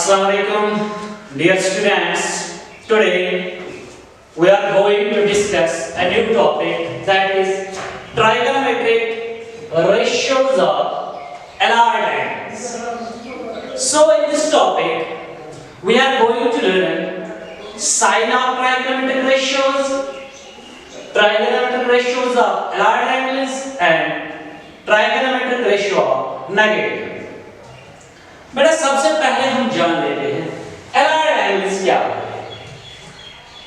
Assalamualaikum, dear students. Today we are going to discuss a new topic, that is trigonometric ratios of allied angles. So in this topic we are going to learn sign of trigonometric ratios of allied angles and trigonometric ratio of negative. बेटा सबसे पहले हम जान लेते हैं allied angles क्या होते हैं.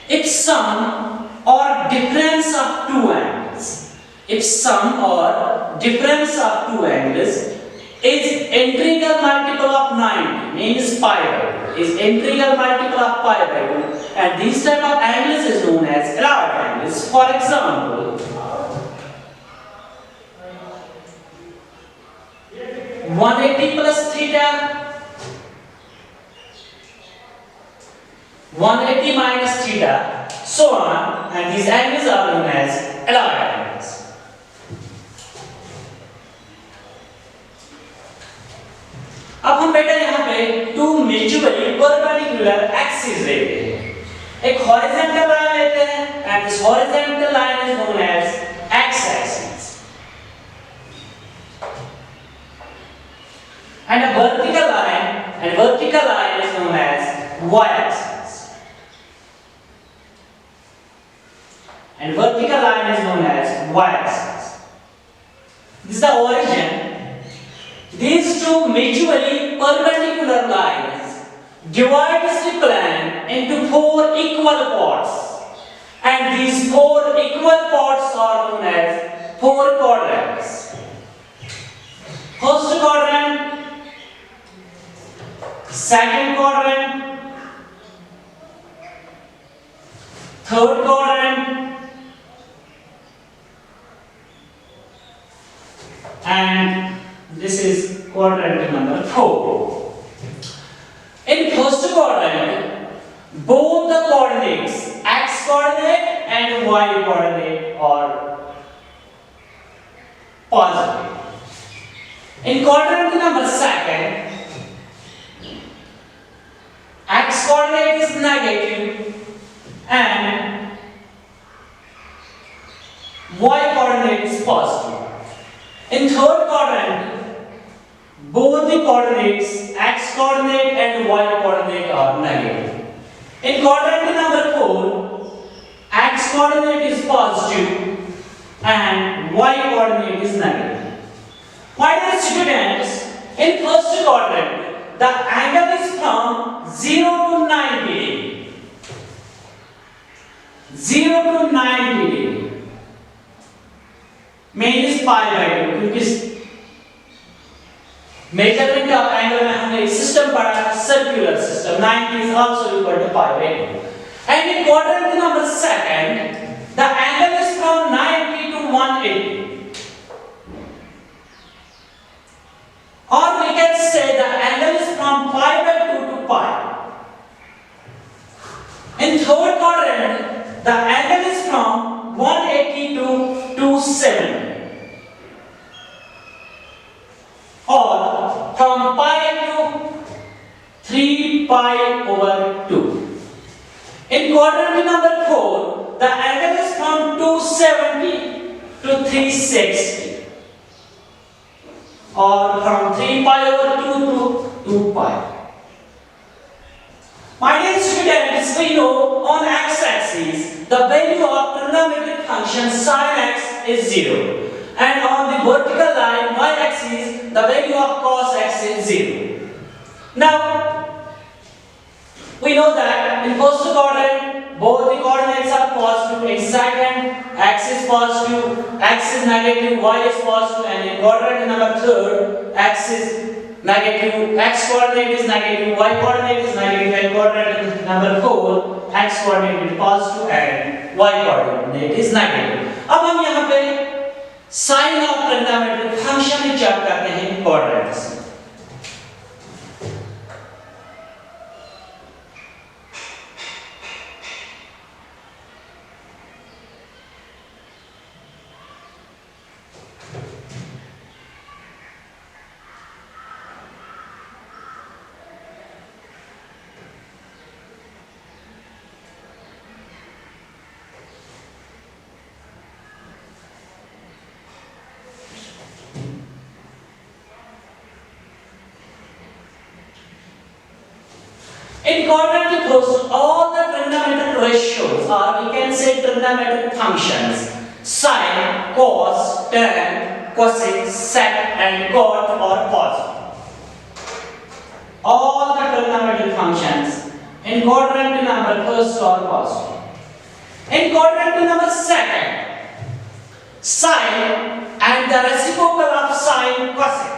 If sum or difference of two angles, if sum or difference of two angles is integral multiple of 90, means pi by 2, is integral multiple of pi by 2, and these type of angles is known as allied angles. For example, 180 plus theta, 180 minus theta, so on, and these angles are known as allied angles. अब हम बेटा यहाँ पे two mutually perpendicular axis लेते हैं. एक horizontal line लेते हैं, and this horizontal line is known as x axis, and a vertical line is known as y axis, and vertical line is known as y axis. This is the origin. These two mutually perpendicular lines divide the plane into four equal parts, and these four equal parts are known as four quadrants. First quadrant, second quadrant, third quadrant, and this is quadrant number 4. In first quadrant, both the coordinates x coordinate and y coordinate are positive. In quadrant number 2, x coordinate is negative and y coordinate is positive. In third quadrant, both the coordinates x coordinate and y coordinate are negative. In quadrant number 4, x coordinate is positive and y coordinate is negative. My dear students, in first quadrant, the angle is from 0 to 90 degree. 0 to 90 degree means pi by 2, क्योंकि measurement of angle में हमने system पढ़ा, circular system, 90 is also equal to pi by 2. And in quadrant number 2, the angle is from 90 to 180, or we can say the angle is from pi by 2 to pi. In third quadrant, the angle is from 180 to 270, or from pi to 3 pi over 2. In quadrant number 4, the angle is from 270 to 360, or from 3 pi over 2 to 2 pi. My dear students, we know on x-axis the value of trigonometric function sin x is 0. And on the vertical line y-axis, the value of cos x is 0. Now, we know that in first quadrant, both the coordinates are positive. In second, x is positive, x is negative, y is positive, and in quadrant number 3, x is negative, x coordinate is negative, y coordinate is negative, and quadrant number 4, x coordinate is positive and y coordinate is negative. अब हम यहाँ पे sign of trigonometric function check करते हैं quadrants. In quadrant first, all the trigonometric ratios, or we can say trigonometric functions, sine, cos, tan, cosec, sec, and cot are positive. All the trigonometric functions in quadrant number first are positive. In quadrant number second, sine and the reciprocal of sine, cosec.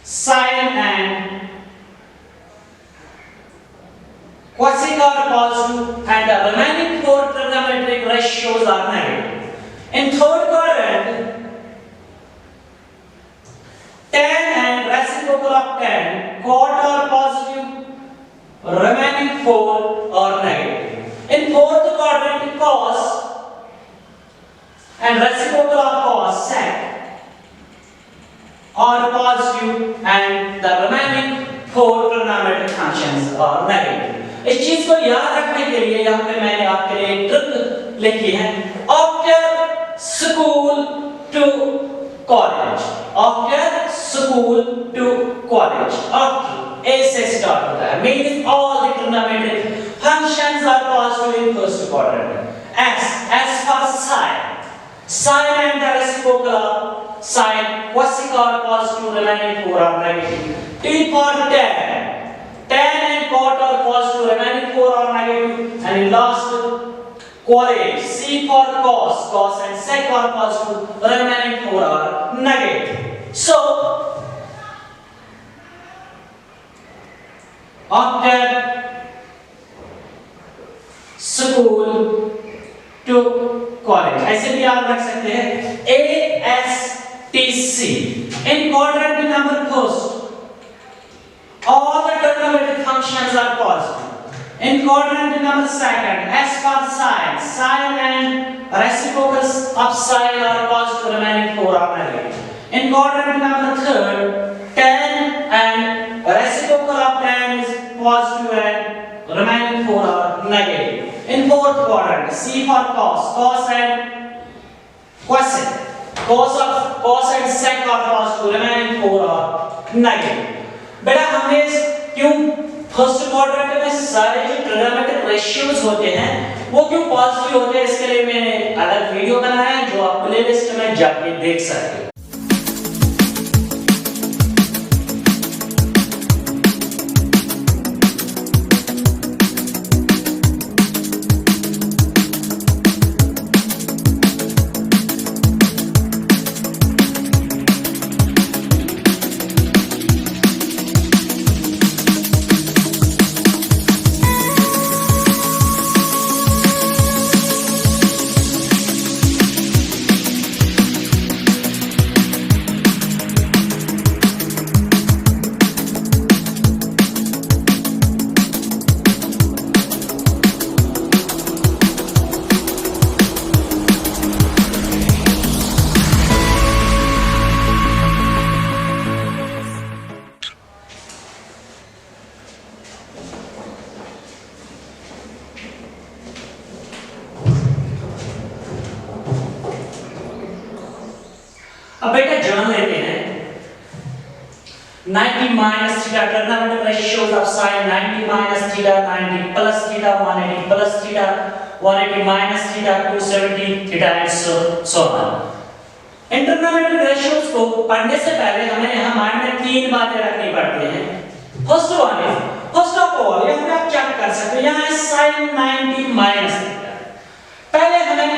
Sine and cosec are positive and the remaining four trigonometric ratios are negative. In third quadrant, tan and reciprocal of tan, cot are positive, remaining four are negative. In fourth quadrant, cos and reciprocal of cos, sec, are positive and the remaining four trigonometric functions are negative. इस चीज को याद रखने के लिए यहाँ पे मैंने आपके लिए एक ट्रिक लिखी है. After school to college. After school to college. After A से start होता है. Means all the trigonometric functions are positive in first quadrant. S for sine. Sine and the reciprocal of sine, cosec are positive, remaining four are negative. T for tan. Tan and cot are positive, remaining four are negative. And in last, college. C for cos and sec are positive, remaining four are negative. So, after school to college, ऐसे भी आप रख सकते हैं ASTC. In quadrant number first, all the trigonometric functions are positive. In quadrant number second, S for sine and reciprocals of sine are positive, remaining four are negative. In quadrant number third, tan and reciprocal of tan is positive and remaining four are negative. In fourth quadrant, C for cos and cosec. Cos and sec are positive, remaining four are negative. बेटा हमने क्यों first quadrant में सारे जो trigonometric ratios होते हैं वो क्यों पॉजिटिव होते हैं, इसके लिए मैंने अलग वीडियो बनाया है जो आप प्लेलिस्ट में जाके देख सकते हैं. अब बेटा जान लेते हैं 90 minus theta trigonometric ratios of sine 90 minus theta 90 plus theta 180 plus theta 180 minus theta 270 theta and so on. In trigonometric ratios को पढ़ने से पहले हमें यहाँ माइंड में तीन बातें रखनी पड़ती हैं. फर्स्ट ऑफ ऑल ये हमें आप चेक कर सकते हैं, यहाँ है sin 90 minus theta. पहले हमें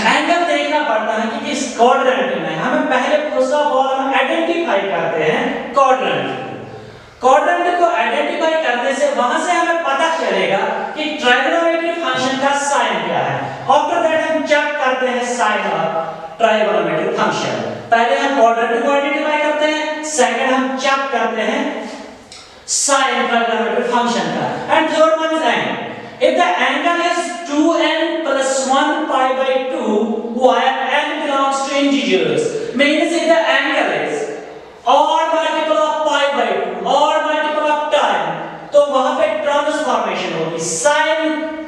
एंगल देखना पड़ता है कि इस क्वाड्रेंट में हमें पहले फर्स्ट ऑफ ऑल हम आइडेंटिफाई करते हैं क्वाड्रेंट को आइडेंटिफाई करने से वहां से हमें पता चलेगा कि ट्राइगोनोमेट्रिक फंक्शन का साइन क्या है. आफ्टर दैट हम चेक करते हैं साइन ऑफ ट्राइगोनोमेट्रिक फंक्शन. पहले हम क्वाड्रेंट को आइडेंटिफाई करते हैं, सेकंड हम चेक करते हैं साइन ट्राइगोनोमेट्रिक फंक्शन का, and third one is angle. If the angle is 2n plus 1 pi by 2 where n belongs to integers, means if the angle is odd multiple of pi by 2, odd multiple of tan, तो वहां पे transformation होगी. sin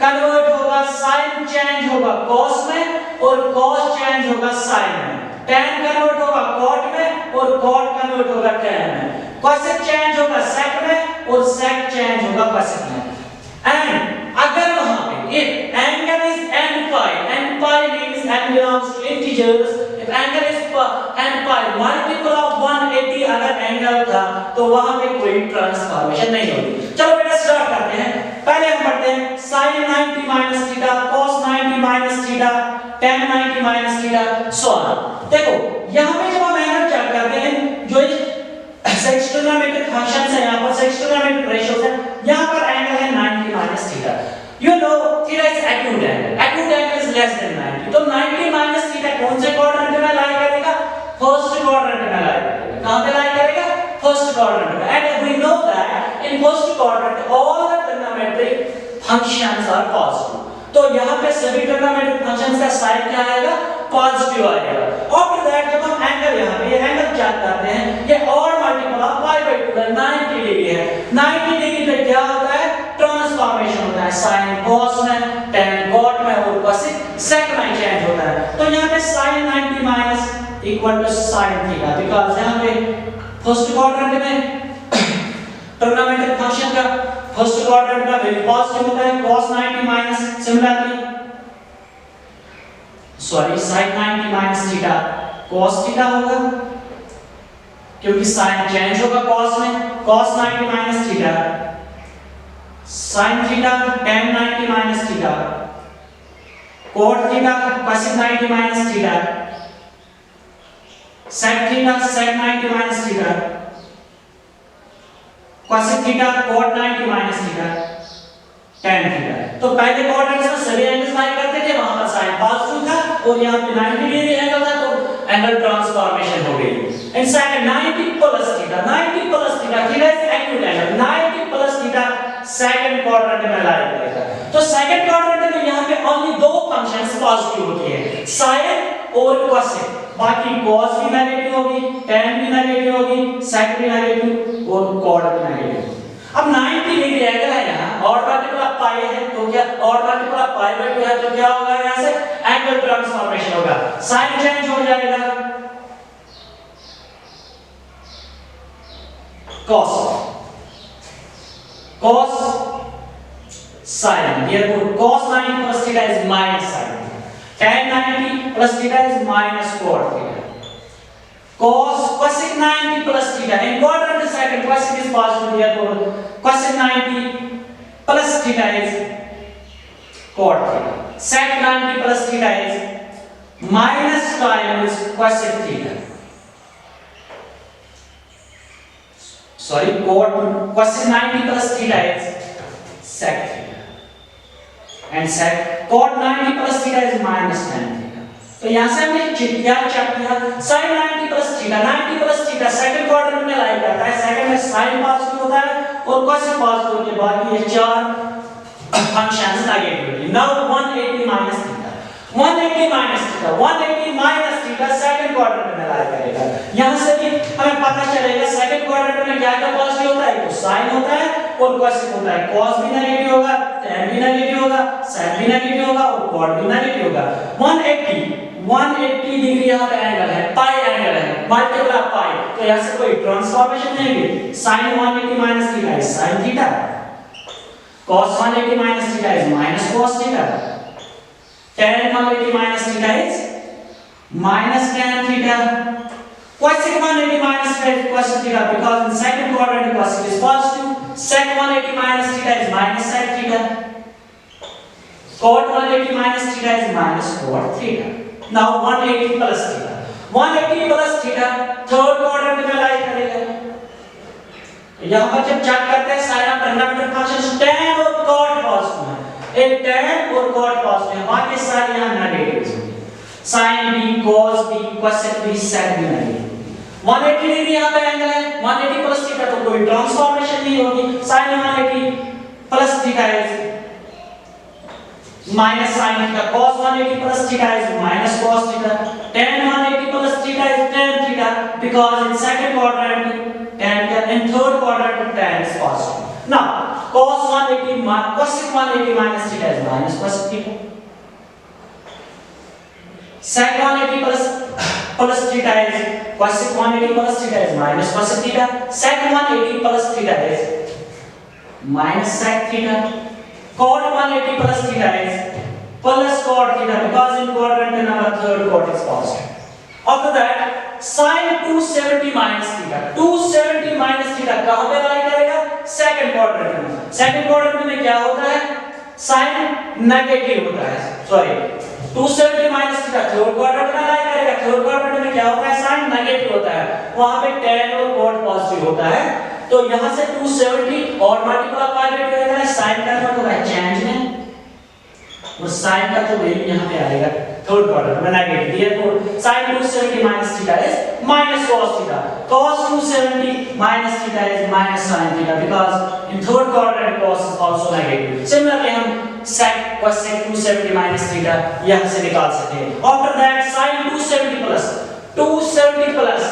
convert होगा, sin change होगा cos में और cos change होगा sin में. tan कन्वर्ट होगा cot में और cot कन्वर्ट होगा tan में. cosec चेंज होगा sec में cosec में, and अगर वहां पे if angle is n pi means n belongs to integers, if angle is n pi multiple of 180 अगर एंगल था तो वहां पे कोई ट्रांसफॉर्मेशन नहीं होगी। चलो बेटा स्टार्ट करते हैं। पहले हम पढ़ते हैं sin 90 minus theta, cos 90 minus theta, tan 90 minus theta, so on। देखो यहां पे जब हम एंगल चेक करते हैं, जो सेक्स ट्रिग्नोमेट्रिक फंक्शंस है, यहां पर सेक्स ट्रिग्नोमेट्रिक रेशियोज है, यहां पर एंगल है 90 minus theta। You know theta is acute angle, acute angle is less than 90, तो 90 minus theta कौन से क्वाड्रेंट में लाई करेगा? फर्स्ट क्वाड्रेंट में लाई करेगा। कहां पे लाई करेगा? फर्स्ट क्वाड्रेंट में। And we know that in first quadrant all the trigonometric functions are positive, तो यहां पे सभी ट्रिग्नोमेट्रिक फंक्शंस का साइन क्या आएगा? पॉजिटिव आएगा। आफ्टर दैट जब हम एंगल यहां पे एंगल चेक करते हैं, ये और मल्टीपल ऑफ पाई बाय 2 है, 90 डिग्री है। 90 डिग्री पे क्या होता है? ट्रांसफॉर्मेशन होता है, साइन कॉस में, tan कॉट में और कोसेक सेक में चेंज होता है। तो यहां पे sin 90 minus equal to sin theta, because यहां पे फर्स्ट क्वाड्रेंट में ट्रिग्नोमेट्रिक फंक्शन का फर्स्ट क्वाड्रेंट का वैल्यू पॉजिटिव होता है, cos 90 minus similarly sin 90 minus theta cos theta होगा, क्योंकि sin चेंज होगा cos में, cos 90 minus theta sin theta tan 90 minus theta cot theta cosec 90 minus theta sec theta sec 90 minus theta cosec theta cot 90 minus theta tan theta. तो पहले quadrants में सभी angles लाई करते थे, वहां पर sin पॉजिटिव था और यहां पे 90 डिग्री एंगल था, तो एंगल ट्रांसफॉर्मेशन हो गई। And second 90 plus theta, 90 plus theta, theta is acute angle, 90 plus theta second quadrant में लाई करेगा। तो सेकंड क्वाड्रेंट में यहां पे ओनली दो फंक्शंस पॉजिटिव होती है, sin और cosec, बाकी cos भी नेगेटिव होगी, tan भी नेगेटिव होगी, sec भी नेगेटिव और cot भी नेगेटिव। अब 90 डिग्री एंगल है यहां, और मल्टीपल ऑफ पाई है तो क्या, और मल्टीपल ऑफ पाई बाय 2 है तो क्या होगा? यहां से एंगल ट्रांसफॉर्मेशन होगा, साइन चेंज हो जाएगा, cos sin, therefore cos 90 plus theta is minus sin, tan 90 plus theta is minus cot theta, cosec 90 plus theta, in quadrant second cosec is positive, therefore cosec 90 plus theta is cot theta, sec 90 plus theta is minus times cosec theta, cosec 90 plus theta is sec theta, and sec cot 90 plus theta is minus tan theta। तो यहां से हमने क्या check किया? sin 90 plus theta, 90 plus theta second quadrant में लाई करता है, second में sin पॉजिटिव होता है और cosec पॉजिटिव होने के बाद ये चार फंक्शंस नेगेटिव होंगे। Now 180 minus theta, 180 minus theta, 180 minus theta second quadrant में लाई करेगा। यहां से भी हमें पता चलेगा सेकंड क्वाड्रेंट में क्या क्या पॉजिटिव होता है, तो sin होता है और cosec होता है, cos भी नेगेटिव होगा, tan भी नेगेटिव होगा, sec भी नेगेटिव होगा और cot भी नेगेटिव होगा। 180 डिग्री यहां पे एंगल है, पाई एंगल है, मल्टीपल ऑफ पाई, तो यहां से कोई ट्रांसफॉर्मेशन नहीं होगी। sin 180 minus theta is sin theta, cos 180 minus theta is minus cos theta, tan 180 minus theta is minus tan theta, cosec 180 minus theta is cosec theta, because in second quadrant cosec is positive, sec 180 minus theta is minus sec theta, cot 180 minus theta is minus cot theta। Now 180 plus theta, 180 plus theta third quadrant में lie करेगा। यहां पर जब check करते हैं sign of trigonometric functions tan और cot positive है, एक tan और cot पॉजिटिव है, बाकी सारे यहां नेगेटिव हैं, sin भी, cos भी, cosec भी, sec भी नेगेटिव। 180 डिग्री यहां पे एंगल है, 180 प्लस थीटा तो कोई ट्रांसफॉर्मेशन नहीं होगी, sin 180 plus theta is minus sin theta, cos 180 plus theta is minus cos theta, tan 180 plus theta is tan theta, because in second quadrant tan, in third quadrant tan is positive. Now cos 180 cosec 180 minus theta is minus cosec theta, sec 180 plus theta is cosec 180 plus theta is minus cosec theta, sec 180 plus theta is minus sec theta. Cot 180 plus theta is plus cot theta because in quadrant number third cot is positive. After that sin 270 minus theta. 270 minus theta कहाँ पे लाई करेगा? Second quadrant में. Second quadrant में क्या होता है? sin negative होता है. Sorry 270 minus theta third quadrant में लाई करेगा. थर्ड क्वाड्रेंट में क्या होता है? sin नेगेटिव होता है. वहां पे tan और cot पॉजिटिव होता है. तो यहां से 270 और मल्टीप्लाई करके हो जाएगा. sin का मतलब है चेंज में और sin का जो वैल्यू यहां पे आएगा थर्ड क्वाड्रेंट में negative. Therefore sin 270 minus theta is minus cos theta. Cos 270 minus theta is minus sin theta because in third quadrant cos is also negative. Similarly हम sec cosec 270 minus theta यहां से निकाल सकते हैं. After that sin 270 plus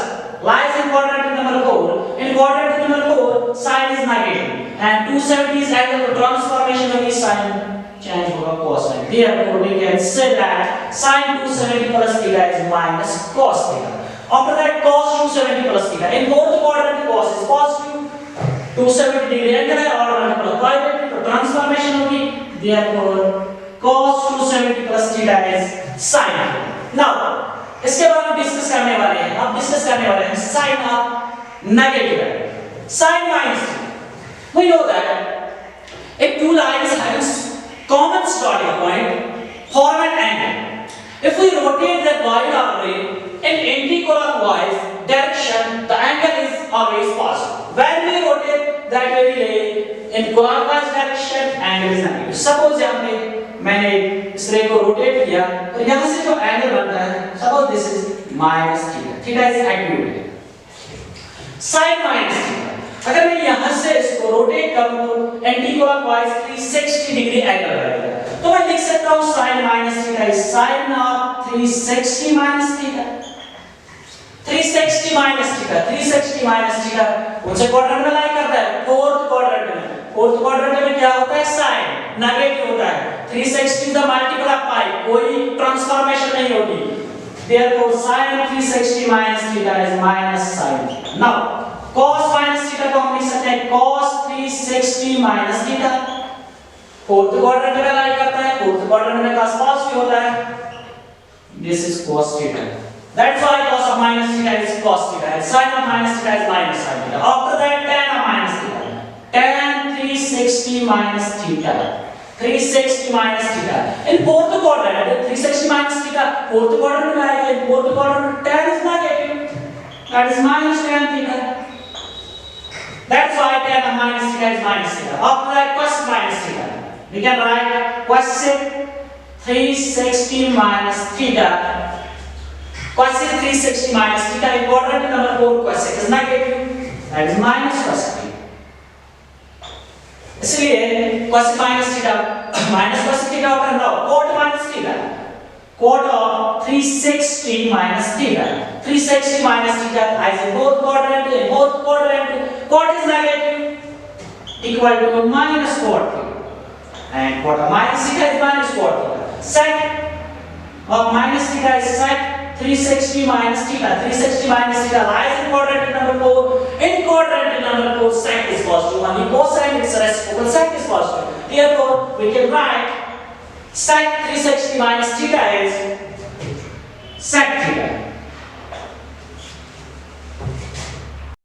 lies in quadrant number 4. In quadrant number 4 sin is negative and 270 is angle to transformation of this sin change होगा cos sin. Therefore we can say that sin 270 plus theta is minus cos theta. After that cos 270 plus theta. In fourth quadrant cos is positive. 270 degree angle है और multiple by तो transformation होगी. Therefore cos 270 plus theta is sin theta. Now इसके बाद हम discuss करने वाले हैं. अब डिस्कस करने वाले हैं sin of negative angle. Sin minus theta. We know that if two lines have common starting point form an angle. If we rotate that y-line ray in anti-clockwise direction, the angle is always positive. When we rotate that very ray in clockwise direction, angle is negative. Suppose यहाँ पे मैंने इस रे को rotate किया तो यहाँ से जो एंगल बनता है, suppose this is minus theta. Theta is acute. Sin minus theta. अगर मैं यहाँ से इसको रोटेट करूँ तो एंटी क्लॉकवाइज 360 डिग्री एंगल रहेगा. तो मैं लिख सकता हूँ sin minus theta is sin of 360 minus theta. 360 minus theta. 360 minus theta उनसे क्वाड्रेंट में लाई करता है. फोर्थ क्वाड्रेंट में. फोर्थ क्वाड्रेंट में क्या होता है? sin नेगेटिव होता है. 360 का मल्टीपल ऑफ पाई. कोई ट्रांसफॉर्मेशन नहीं होगी. Therefore sin 360 minus theta is minus sin. Now cos minus theta को हम लिख सकते हैं cos 360 minus theta. Fourth quadrant में लाई करता है. फोर्थ क्वाड्रेंट में cos पॉजिटिव होता है. This is cos theta. That's why cos of minus theta is cos theta and sin of minus theta is minus sin theta. After that tan of minus theta. Tan 360 minus theta. 360 minus theta. In fourth quadrant 360 minus theta. Fourth quadrant में आएगा. In fourth quadrant tan is negative. That is minus tan theta. That's why tan of minus theta is minus theta. After that cos minus theta. We can write cosec 360 minus theta. Cosec 360 minus theta in quadrant number 4 cosec is negative. That is minus cosec. इसलिए cosec minus theta minus cosec theta होता है. Now cot minus theta. Cot of 360 minus theta. 360 minus theta lies in both quadrant. In both quadrant cot is negative equal to minus cot theta. And cot of minus theta is minus cot theta. Sec of minus theta is sec 360 minus theta. 360 minus theta lies in quadrant number 4. In quadrant number 4 sec is positive. Only cosine is reciprocal. Sec is positive. Therefore we can write sec 360 minus theta is sec theta.